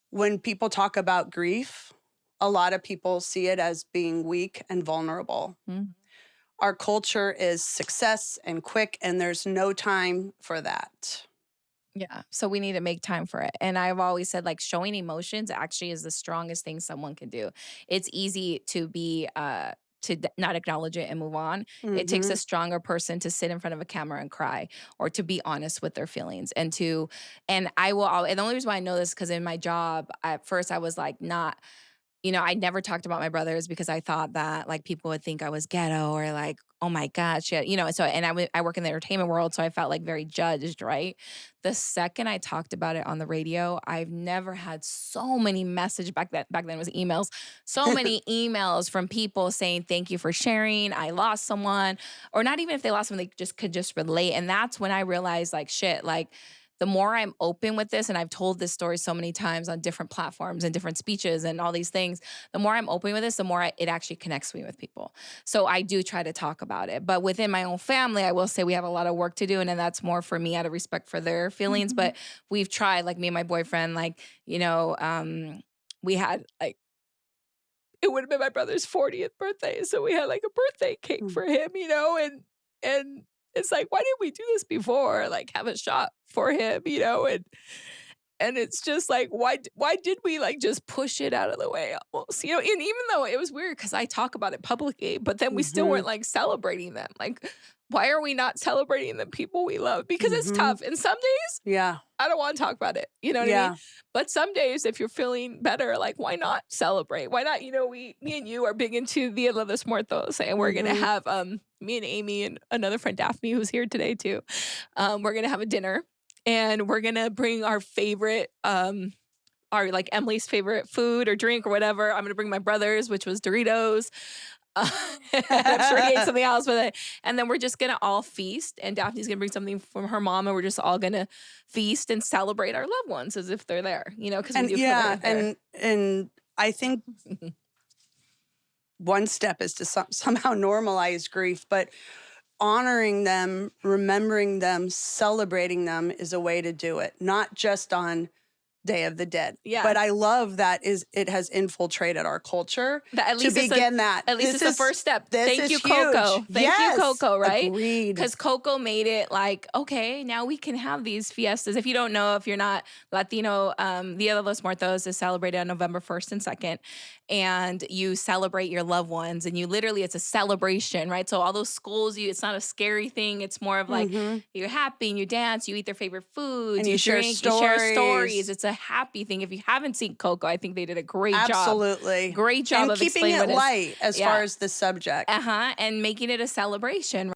when people talk about grief, a lot of people see it as being weak and vulnerable. Mm-hmm. Our culture is success and quick, and there's no time for that. Yeah. So we need to make time for it. And I've always said, like, showing emotions actually is the strongest thing someone can do. It's easy to be, not acknowledge it and move on. It takes a stronger person to sit in front of a camera and cry, or to be honest with their feelings, and and the only reason why I know this is because in my job, at first I was like, not, I never talked about my brothers because I thought that, like, people would think I was ghetto, or like, oh my gosh, yeah, so, and I work in the entertainment world, so I felt like very judged, right? The second I talked about it on the radio, I've never had so many messages back then it was emails, so many emails from people saying, thank you for sharing. I lost someone, or not even if they lost someone, they could just relate. And that's when I realized, like, shit, like, the more I'm open with this, and I've told this story so many times on different platforms and different speeches and all these things, the more I'm open with this, the more it actually connects me with people. So I do try to talk about it. But within my own family, I will say we have a lot of work to do. And then that's more for me out of respect for their feelings. But we've tried, like, me and my boyfriend, like, we had, like, it would have been my brother's 40th birthday. So we had, like, a birthday cake for him, and it's like, why didn't we do this before? Like, have a shot for him, and it's just like, why did we, like, just push it out of the way almost, and even though it was weird because I talk about it publicly, but then we still weren't, like, celebrating them. Like, why are we not celebrating the people we love? Because it's tough. And some days, Yeah. I don't want to talk about it. You know what I mean? But some days, if you're feeling better, like, why not celebrate? Why not? Me and you are big into Dia de los Muertos, and we're gonna have me and Amy and another friend, Daphne, who's here today too. We're gonna have a dinner, and we're gonna bring our favorite, like, Emily's favorite food or drink or whatever. I'm gonna bring my brother's, which was Doritos. I'm sure he ate something else with it. And then we're just going to all feast. And Daphne's going to bring something from her mom. And we're just all going to feast and celebrate our loved ones as if they're there, because we do feel like they're there. And I think one step is to somehow normalize grief, but honoring them, remembering them, celebrating them is a way to do it. Not just on Day of the Dead. Yeah. But I love that it has infiltrated our culture At least to begin that. At least it's the first step. Thank you, huge. Coco. Thank you, Coco, right? Agreed. Because Coco made it like, okay, now we can have these fiestas. If you don't know, if you're not Latino, Dia de los Muertos is celebrated on November 1st and 2nd. And you celebrate your loved ones. And it's a celebration, right? So all those skulls, it's not a scary thing. It's more of like, you're happy and you dance, you eat their favorite foods, and you share drink, stories. you share stories. It's a happy thing. If you haven't seen Coco, I think they did a great job. Absolutely. Great job and of keeping explaining it light as far as the subject. And making it a celebration.